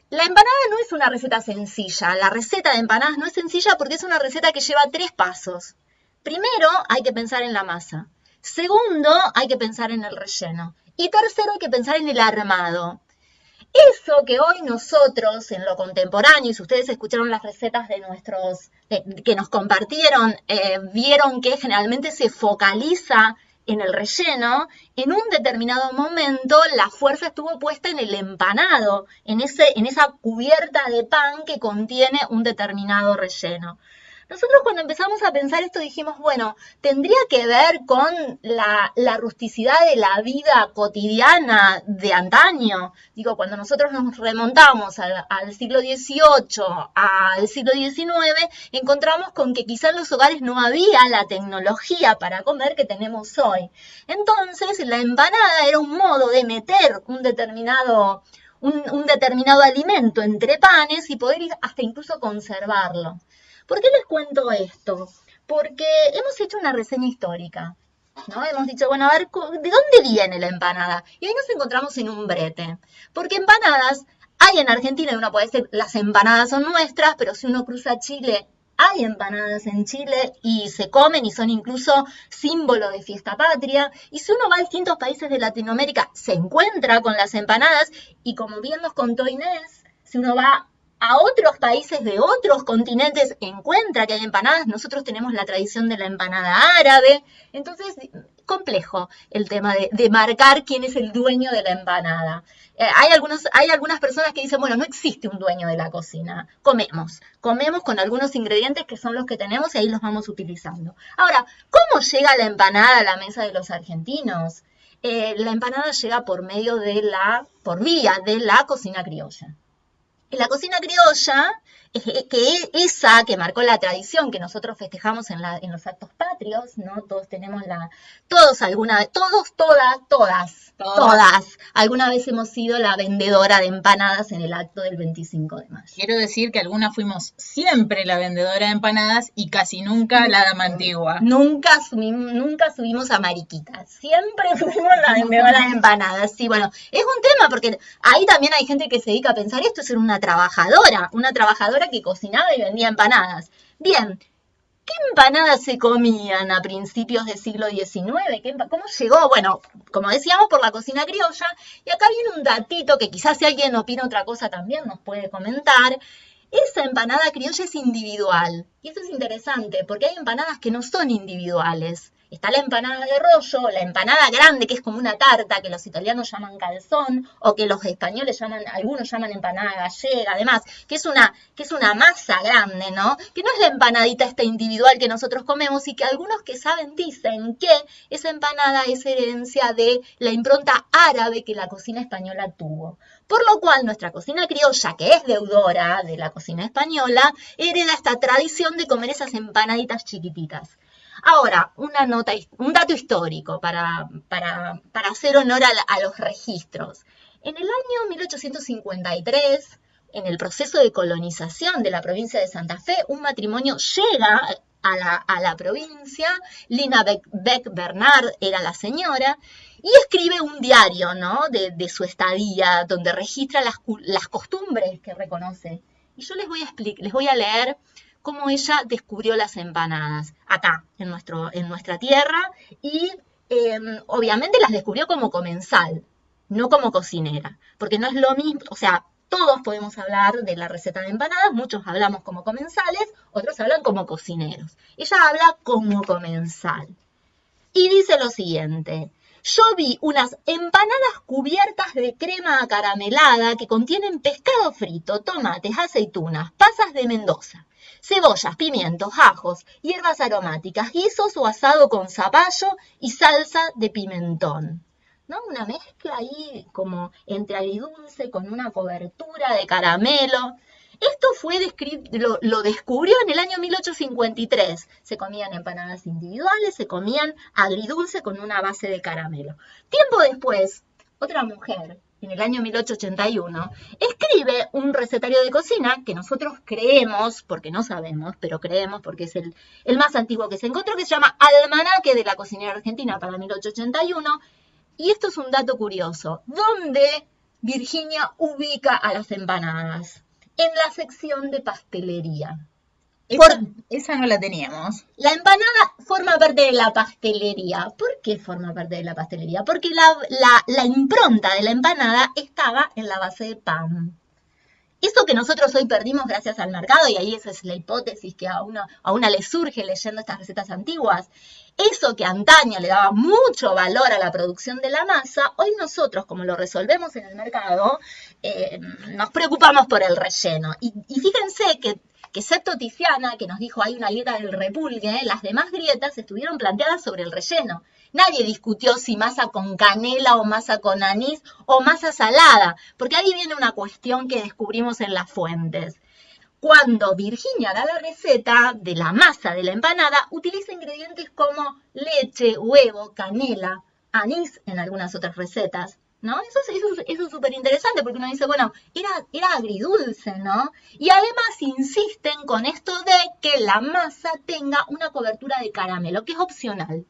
la empanada no es una receta sencilla. La receta de empanadas no es sencilla porque es una receta que lleva 3 pasos. Primero, hay que pensar en la masa. Segundo, hay que pensar en el relleno. Y tercero, hay que pensar en el armado. Eso que hoy nosotros, en lo contemporáneo, y si ustedes escucharon las recetas de que nos compartieron, vieron que generalmente se focaliza en el relleno, en un determinado momento la fuerza estuvo puesta en el empanado, en esa cubierta de pan que contiene un determinado relleno. Nosotros cuando empezamos a pensar esto dijimos, bueno, tendría que ver con la rusticidad de la vida cotidiana de antaño. Digo, cuando nosotros nos remontamos al siglo XVIII, al siglo XIX, encontramos con que quizá en los hogares no había la tecnología para comer que tenemos hoy. Entonces, la empanada era un modo de meter un determinado alimento entre panes y poder hasta incluso conservarlo. ¿Por qué les cuento esto? Porque hemos hecho una reseña histórica, ¿no? Hemos dicho, bueno, a ver, ¿de dónde viene la empanada? Y hoy nos encontramos en un brete, porque empanadas hay en Argentina, y uno puede decir, las empanadas son nuestras, pero si uno cruza Chile, hay empanadas en Chile y se comen y son incluso símbolo de fiesta patria. Y si uno va a distintos países de Latinoamérica, se encuentra con las empanadas y como bien nos contó Inés, si uno va a otros países de otros continentes, encuentra que hay empanadas. Nosotros tenemos la tradición de la empanada árabe. Entonces, complejo el tema de marcar quién es el dueño de la empanada. Hay algunas personas que dicen, bueno, no existe un dueño de la cocina. Comemos con algunos ingredientes que son los que tenemos y ahí los vamos utilizando. Ahora, ¿cómo llega la empanada a la mesa de los argentinos? La empanada llega por vía de la cocina criolla. En la cocina criolla, esa que marcó la tradición que nosotros festejamos en los actos patrios, ¿no? Todos tenemos todas, alguna vez hemos sido la vendedora de empanadas en el acto del 25 de mayo. Quiero decir que algunas fuimos siempre la vendedora de empanadas y casi nunca la dama antigua. Nunca subimos a Mariquita, siempre fuimos la vendedora de empanadas. Sí, bueno, es un tema porque ahí también hay gente que se dedica a pensar esto es ser una trabajadora que cocinaba y vendía empanadas. Bien, ¿qué empanadas se comían a principios del siglo XIX? ¿Cómo llegó? Bueno, como decíamos, por la cocina criolla. Y acá viene un datito que quizás si alguien opina otra cosa también nos puede comentar. Esa empanada criolla es individual. Y eso es interesante, porque hay empanadas que no son individuales. Está la empanada de rollo, la empanada grande, que es como una tarta, que los italianos llaman calzón, o que los españoles algunos llaman empanada gallega, además, que es una masa grande, ¿no? Que no es la empanadita esta individual que nosotros comemos y que algunos que saben dicen que esa empanada es herencia de la impronta árabe que la cocina española tuvo. Por lo cual nuestra cocina criolla, que es deudora de la cocina española, hereda esta tradición de comer esas empanaditas chiquititas. Ahora, un dato histórico para hacer honor a los registros. En el año 1853, en el proceso de colonización de la provincia de Santa Fe, un matrimonio llega a la provincia, Lina Beck Bernard era la señora, y escribe un diario, ¿no? de su estadía, donde registra las costumbres que reconoce. Y yo les voy a leer cómo ella descubrió las empanadas acá, en nuestra tierra, y obviamente las descubrió como comensal, no como cocinera, porque no es lo mismo, o sea, todos podemos hablar de la receta de empanadas, muchos hablamos como comensales, otros hablan como cocineros. Ella habla como comensal. Y dice lo siguiente: yo vi unas empanadas cubiertas de crema acaramelada que contienen pescado frito, tomates, aceitunas, pasas de Mendoza, cebollas, pimientos, ajos, hierbas aromáticas, guisos o asado con zapallo y salsa de pimentón. ¿No? Una mezcla ahí como entre agridulce con una cobertura de caramelo. Esto lo descubrió en el año 1853. Se comían empanadas individuales, se comían agridulce con una base de caramelo. Tiempo después, otra mujer, en el año 1881, escribe un recetario de cocina que nosotros creemos, porque no sabemos, pero creemos porque es el más antiguo que se encontró, que se llama Almanaque de la Cocinera Argentina para 1881. Y esto es un dato curioso. ¿Dónde Virginia ubica a las empanadas? En la sección de pastelería. Esa no la teníamos. La empanada forma parte de la pastelería. ¿Por qué forma parte de la pastelería? Porque la impronta de la empanada estaba en la base de pan. Eso que nosotros hoy perdimos gracias al mercado, y ahí esa es la hipótesis que a una le surge leyendo estas recetas antiguas, eso que antaño le daba mucho valor a la producción de la masa, hoy nosotros, como lo resolvemos en el mercado, nos preocupamos por el relleno. Y fíjense que que excepto Tiziana, que nos dijo hay una grieta del repulgue, las demás grietas estuvieron planteadas sobre el relleno. Nadie discutió si masa con canela o masa con anís o masa salada, porque ahí viene una cuestión que descubrimos en las fuentes. Cuando Virginia da la receta de la masa de la empanada, utiliza ingredientes como leche, huevo, canela, anís en algunas otras recetas, ¿no? Eso es súper interesante porque uno dice, bueno, era agridulce, ¿no? Y además insisten con esto de que la masa tenga una cobertura de caramelo, que es opcional,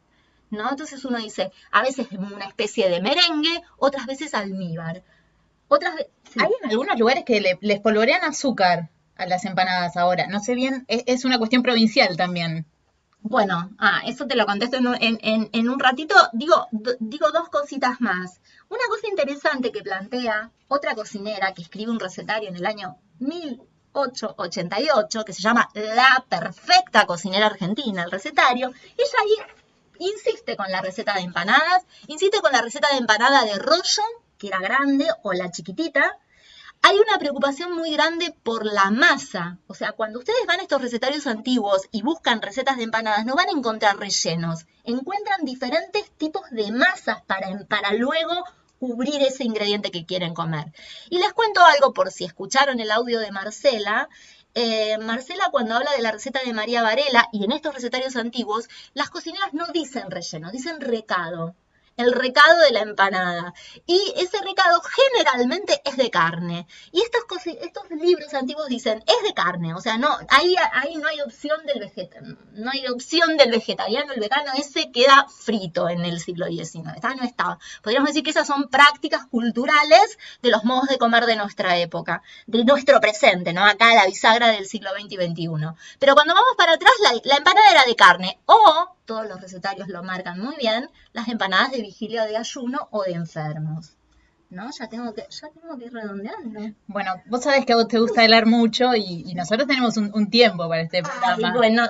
¿no? Entonces uno dice, a veces una especie de merengue, otras veces almíbar. Sí. Hay en algunos lugares que les polvorean azúcar a las empanadas ahora. No sé bien, es una cuestión provincial también. Bueno, eso te lo contesto en un ratito. Digo dos cositas más. Una cosa interesante que plantea otra cocinera que escribe un recetario en el año 1888, que se llama La Perfecta Cocinera Argentina, el recetario. Ella ahí insiste con la receta de empanadas, insiste con la receta de empanada de rollo, que era grande, o la chiquitita. Hay una preocupación muy grande por la masa. O sea, cuando ustedes van a estos recetarios antiguos y buscan recetas de empanadas, no van a encontrar rellenos. Encuentran diferentes tipos de masas para luego cubrir ese ingrediente que quieren comer. Y les cuento algo por si escucharon el audio de Marcela. Marcela, cuando habla de la receta de María Varela, y en estos recetarios antiguos, las cocineras no dicen relleno, dicen recado. El recado de la empanada. Y ese recado generalmente es de carne. Y estos libros antiguos dicen, es de carne. O sea, no, ahí no hay opción del vegetariano, el vegano ese queda frito en el siglo XIX. No estaba. Podríamos decir que esas son prácticas culturales de los modos de comer de nuestra época, de nuestro presente, ¿no? Acá la bisagra del siglo XX y XXI. Pero cuando vamos para atrás, la empanada era de carne. O, todos los recetarios lo marcan muy bien, las empanadas de vigilia de ayuno o de enfermos. ¿No? Ya tengo que ir redondeando. Bueno, vos sabés que a vos te gusta hablar mucho y nosotros tenemos un tiempo para este programa. Bueno,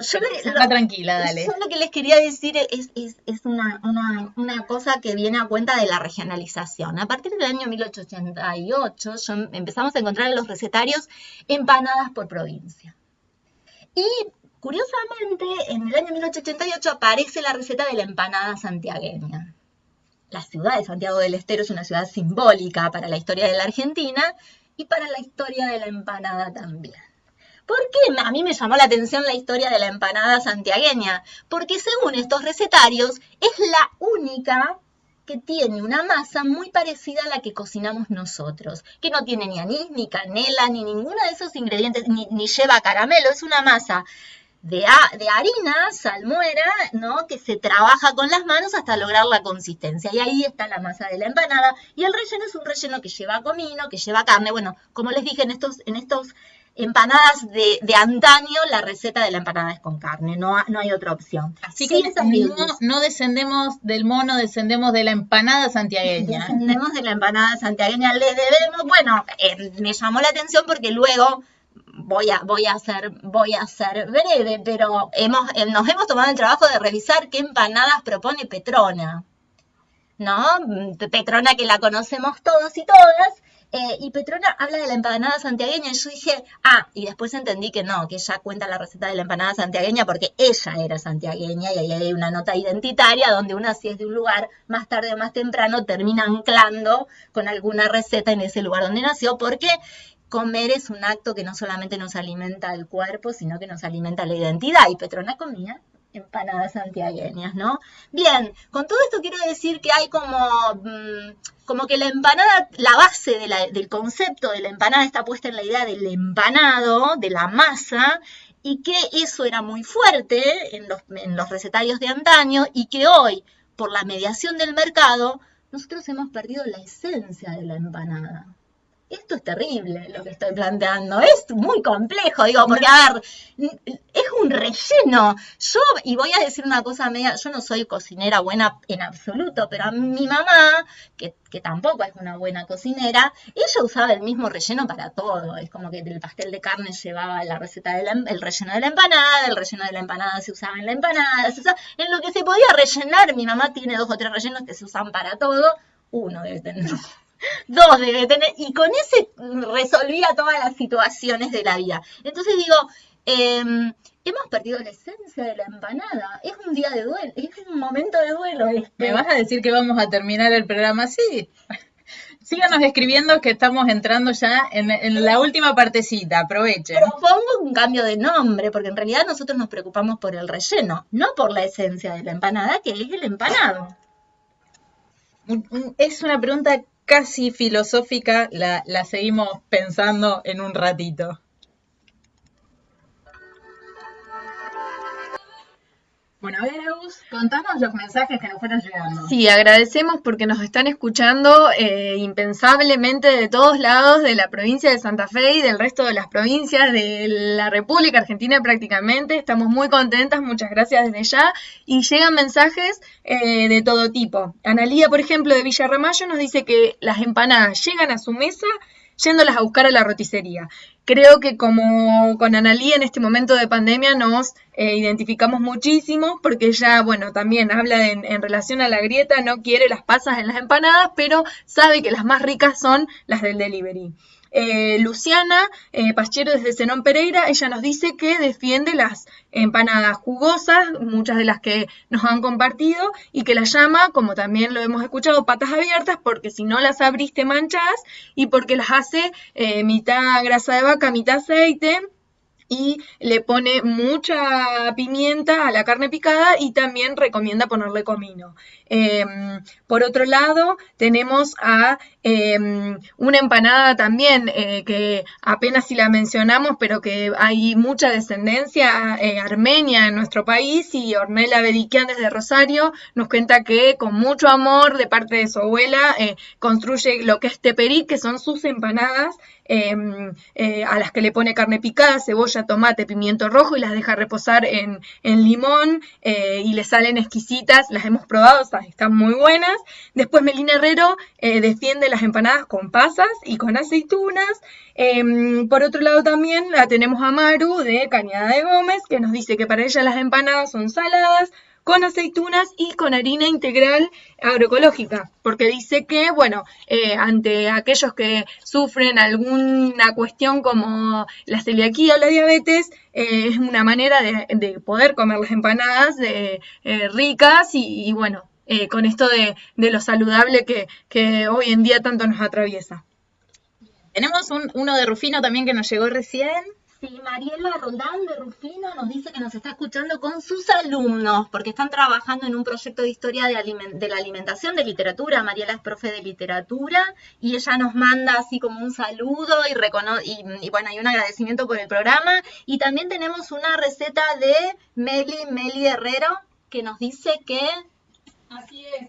tranquila, dale. Yo lo que les quería decir es una cosa que viene a cuenta de la regionalización. A partir del año 1888 empezamos a encontrar en los recetarios empanadas por provincia. Y curiosamente, en el año 1888 aparece la receta de la empanada santiagueña. La ciudad de Santiago del Estero es una ciudad simbólica para la historia de la Argentina y para la historia de la empanada también. ¿Por qué a mí me llamó la atención la historia de la empanada santiagueña? Porque según estos recetarios, es la única que tiene una masa muy parecida a la que cocinamos nosotros, que no tiene ni anís, ni canela, ni ninguno de esos ingredientes, ni lleva caramelo, es una masa de harina, salmuera, ¿no? Que se trabaja con las manos hasta lograr la consistencia. Y ahí está la masa de la empanada. Y el relleno es un relleno que lleva comino, que lleva carne. Bueno, como les dije, en estos empanadas de antaño, la receta de la empanada es con carne. No hay otra opción. Así que no descendemos del mono, descendemos de la empanada santiagueña. Descendemos de la empanada santiagueña. Le debemos, bueno, me llamó la atención porque luego... Voy a ser breve, pero nos hemos tomado el trabajo de revisar qué empanadas propone Petrona, ¿no? Petrona, que la conocemos todos y todas, y Petrona habla de la empanada santiagueña, y yo dije, y después entendí que no, que ella cuenta la receta de la empanada santiagueña porque ella era santiagueña, y ahí hay una nota identitaria donde una, si es de un lugar, más tarde o más temprano, termina anclando con alguna receta en ese lugar donde nació, porque... Comer es un acto que no solamente nos alimenta el cuerpo, sino que nos alimenta la identidad. Y Petrona comía empanadas santiagueñas, ¿no? Bien, con todo esto quiero decir que hay como que la empanada, la base del concepto de la empanada está puesta en la idea del empanado, de la masa, y que eso era muy fuerte en los recetarios de antaño, y que hoy, por la mediación del mercado, nosotros hemos perdido la esencia de la empanada. Esto es terrible lo que estoy planteando, es muy complejo, porque a ver, es un relleno. Y voy a decir una cosa yo no soy cocinera buena en absoluto, pero a mi mamá, que tampoco es una buena cocinera, ella usaba el mismo relleno para todo. Es como que el pastel de carne llevaba la receta el relleno de la empanada, el relleno de la empanada se usaba en la empanada, en lo que se podía rellenar. Mi mamá tiene 2 o 3 rellenos que se usan para todo, uno debe tener... 2 debe tener, y con ese resolvía todas las situaciones de la vida. Entonces digo, Hemos perdido la esencia de la empanada. Es un día de duelo, es un momento de duelo este. ¿Me vas a decir que vamos a terminar el programa así? Síganos escribiendo que estamos entrando ya en la última partecita, aprovechen. Propongo un cambio de nombre, porque en realidad nosotros nos preocupamos por el relleno, no por la esencia de la empanada, que es el empanado. Es una pregunta casi filosófica, la seguimos pensando en un ratito. Bueno, a ver, Agus, contanos los mensajes que nos fueron llegando. Sí, agradecemos porque nos están escuchando impensablemente de todos lados de la provincia de Santa Fe y del resto de las provincias de la República Argentina prácticamente. Estamos muy contentas, muchas gracias desde ya. Y llegan mensajes de todo tipo. Analía, por ejemplo, de Villa Ramallo nos dice que las empanadas llegan a su mesa yéndolas a buscar a la roticería. Creo que como con Analía en este momento de pandemia nos identificamos muchísimo porque ella, bueno, también habla en relación a la grieta, no quiere las pasas en las empanadas, pero sabe que las más ricas son las del delivery. Luciana Pachero desde Zenón Pereira, ella nos dice que defiende las empanadas jugosas, muchas de las que nos han compartido, y que las llama, como también lo hemos escuchado, patas abiertas, porque si no las abriste manchas y porque las hace mitad grasa de vaca, mitad aceite, y le pone mucha pimienta a la carne picada y también recomienda ponerle comino. Por otro lado, tenemos a una empanada también que apenas si la mencionamos, pero que hay mucha descendencia armenia en nuestro país, y Ornella Bediquian desde Rosario nos cuenta que con mucho amor de parte de su abuela construye lo que es teperí, que son sus empanadas, a las que le pone carne picada, cebolla, tomate, pimiento rojo y las deja reposar en limón y le salen exquisitas, las hemos probado, están muy buenas. Después Melina Herrero defiende las empanadas con pasas y con aceitunas. Por otro lado también la tenemos a Maru de Cañada de Gómez, que nos dice que para ella las empanadas son saladas, con aceitunas y con harina integral agroecológica, porque dice que, bueno, ante aquellos que sufren alguna cuestión como la celiaquía o la diabetes, es una manera de poder comer las empanadas ricas y bueno, con esto de lo saludable que hoy en día tanto nos atraviesa. Tenemos uno de Rufino también que nos llegó recién. Sí, Mariela Roldán de Rufino nos dice que nos está escuchando con sus alumnos, porque están trabajando en un proyecto de historia de la alimentación, de literatura. Mariela es profe de literatura y ella nos manda así como un saludo y bueno, hay un agradecimiento por el programa. Y también tenemos una receta de Meli Herrero, que nos dice que... Así es.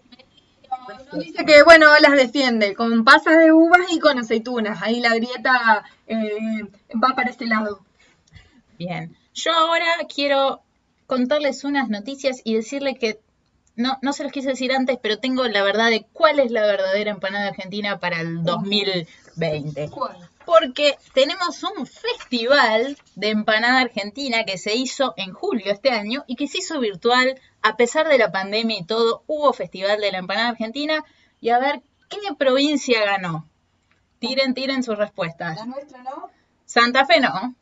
Nos dice que, bueno, las defiende con pasas de uvas y con aceitunas. Ahí la grieta va para este lado. Bien. Yo ahora quiero contarles unas noticias y decirle que no se los quise decir antes, pero tengo la verdad de cuál es la verdadera empanada argentina para el 2020. ¿Cuál? Porque tenemos un festival de empanada argentina que se hizo en julio este año y que se hizo virtual a pesar de la pandemia y todo. Hubo festival de la empanada argentina y a ver, ¿qué provincia ganó? Tiren sus respuestas. La nuestra, ¿no? Santa Fe no.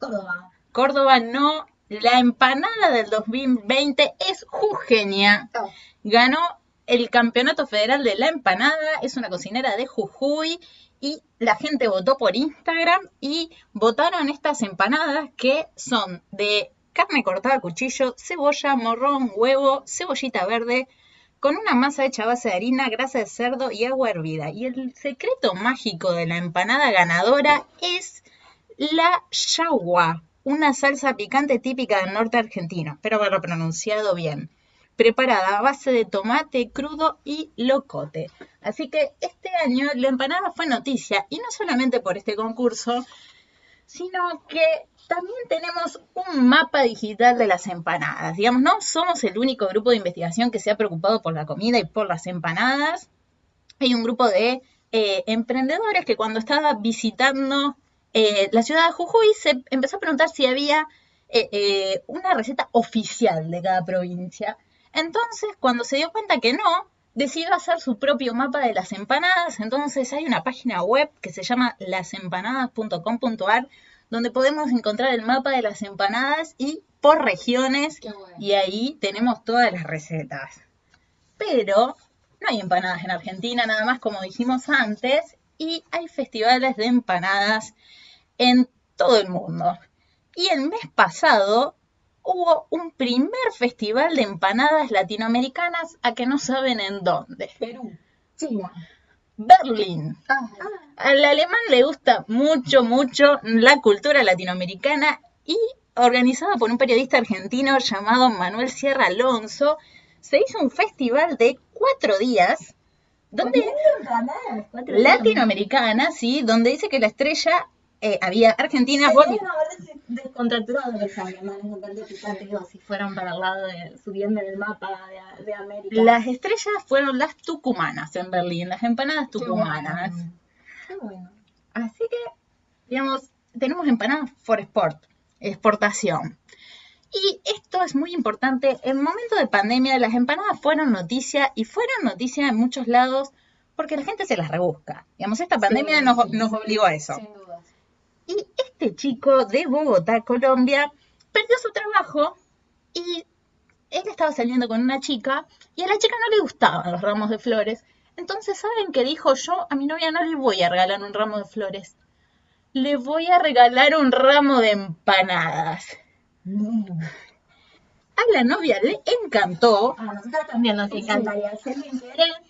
Córdoba. Córdoba no. La empanada del 2020 es jujeña. Oh. Ganó el Campeonato Federal de la Empanada, es una cocinera de Jujuy y la gente votó por Instagram y votaron estas empanadas que son de carne cortada a cuchillo, cebolla, morrón, huevo, cebollita verde, con una masa hecha a base de harina, grasa de cerdo y agua hervida. Y el secreto mágico de la empanada ganadora es la yagua, una salsa picante típica del norte argentino, espero haberlo pronunciado bien, preparada a base de tomate crudo y locote. Así que este año la empanada fue noticia, y no solamente por este concurso, sino que también tenemos un mapa digital de las empanadas. Digamos, no somos el único grupo de investigación que se ha preocupado por la comida y por las empanadas. Hay un grupo de emprendedores que cuando estaba visitando la ciudad de Jujuy se empezó a preguntar si había una receta oficial de cada provincia. Entonces, cuando se dio cuenta que no, decidió hacer su propio mapa de las empanadas. Entonces hay una página web que se llama lasempanadas.com.ar donde podemos encontrar el mapa de las empanadas y por regiones, y ahí tenemos todas las recetas. Pero no hay empanadas en Argentina, nada más como dijimos antes, y hay festivales de empanadas en todo el mundo. Y el mes pasado hubo un primer festival de empanadas latinoamericanas, a que no saben en dónde. Perú. China. Berlín. Al alemán le gusta mucho, mucho la cultura latinoamericana, y organizada por un periodista argentino llamado Manuel Sierra Alonso, se hizo un festival de 4 días donde latinoamericana, sí, donde dice que la estrella había argentinas. Descontracturado los alemanes, no tanto si fueron para el lado subiendo en el mapa de América. Las estrellas fueron las tucumanas en Berlín, las empanadas tucumanas. Qué bueno. Así que, digamos, tenemos empanadas for export, exportación. Y esto es muy importante. En momento de pandemia, las empanadas fueron noticia, y fueron noticia en muchos lados porque la gente se las rebusca. Digamos, esta pandemia nos obligó a eso. Sin duda. Y este chico de Bogotá, Colombia, perdió su trabajo y él estaba saliendo con una chica y a la chica no le gustaban los ramos de flores. Entonces, ¿saben qué dijo? Yo a mi novia no le voy a regalar un ramo de flores. Le voy a regalar un ramo de empanadas. A la novia le encantó. A nosotros también nos encantaría hacer sin querer.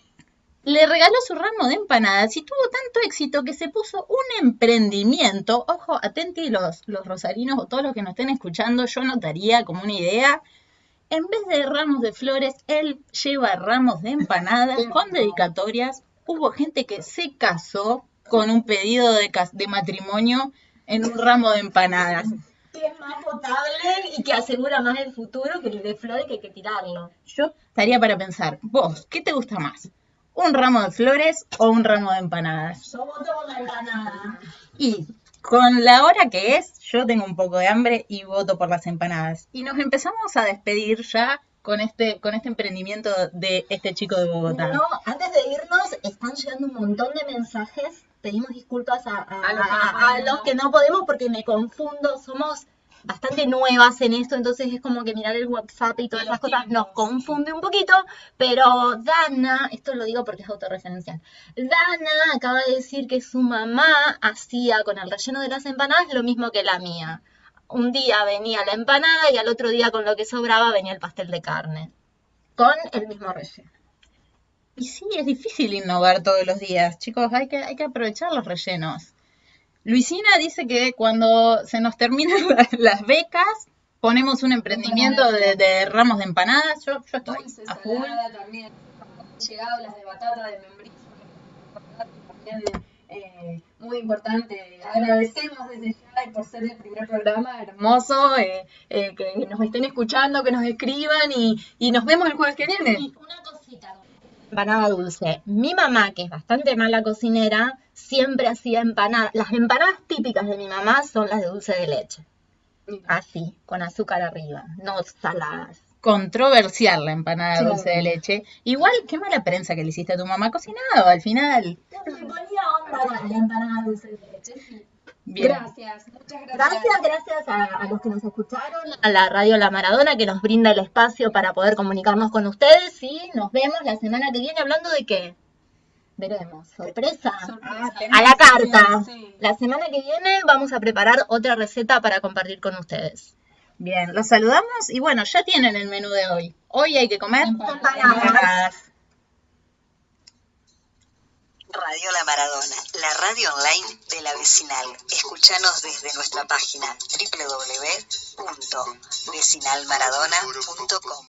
Le regaló su ramo de empanadas y tuvo tanto éxito que se puso un emprendimiento. Ojo, atenti los rosarinos o todos los que nos estén escuchando, yo notaría como una idea. En vez de ramos de flores, él lleva ramos de empanadas con dedicatorias. Hubo gente que se casó con un pedido de matrimonio en un ramo de empanadas. Que es más potable y que asegura más el futuro que el de flores, que hay que tirarlo. Yo estaría para pensar, vos, ¿qué te gusta más? ¿Un ramo de flores o un ramo de empanadas? Yo voto por la empanada. Y con la hora que es, yo tengo un poco de hambre y voto por las empanadas. Y nos empezamos a despedir ya con este emprendimiento de este chico de Bogotá. No, antes de irnos, están llegando un montón de mensajes. Pedimos disculpas a los que no podemos porque me confundo. Somos bastante nuevas en esto, entonces es como que mirar el WhatsApp y todas esas cosas nos confunde un poquito, pero Dana, esto lo digo porque es autorreferencial, Dana acaba de decir que su mamá hacía con el relleno de las empanadas lo mismo que la mía. Un día venía la empanada y al otro día con lo que sobraba venía el pastel de carne, con el mismo relleno. Y sí, es difícil innovar todos los días, chicos, hay que aprovechar los rellenos. Luisina dice que cuando se nos terminan las becas, ponemos un emprendimiento de ramos de empanadas. Yo estoy Dulce, a full. salada también. Llegado las de batata, de membrillo, también muy importante. Agradecemos desde ya por ser el primer programa hermoso, que nos estén escuchando, que nos escriban y nos vemos el jueves que viene. Y una cosita. Empanada dulce. Mi mamá, que es bastante mala cocinera, siempre hacía empanadas. Las empanadas típicas de mi mamá son las de dulce de leche. Así, con azúcar arriba, no saladas. Controversial la empanada de dulce de leche. Igual, qué mala prensa que le hiciste a tu mamá cocinado al final. Me ponía onda la empanada dulce de leche. Bien. Gracias, muchas gracias. Gracias a los que nos escucharon, a la Radio La Maradona que nos brinda el espacio para poder comunicarnos con ustedes y nos vemos la semana que viene hablando de qué. Veremos, sorpresa. A la carta. Sí. La semana que viene vamos a preparar otra receta para compartir con ustedes. Bien, los saludamos y bueno, ya tienen el menú de hoy. Hoy hay que comer empanadas. Radio La Maradona, la radio online de la vecinal. Escúchanos desde nuestra página www.vecinalmaradona.com.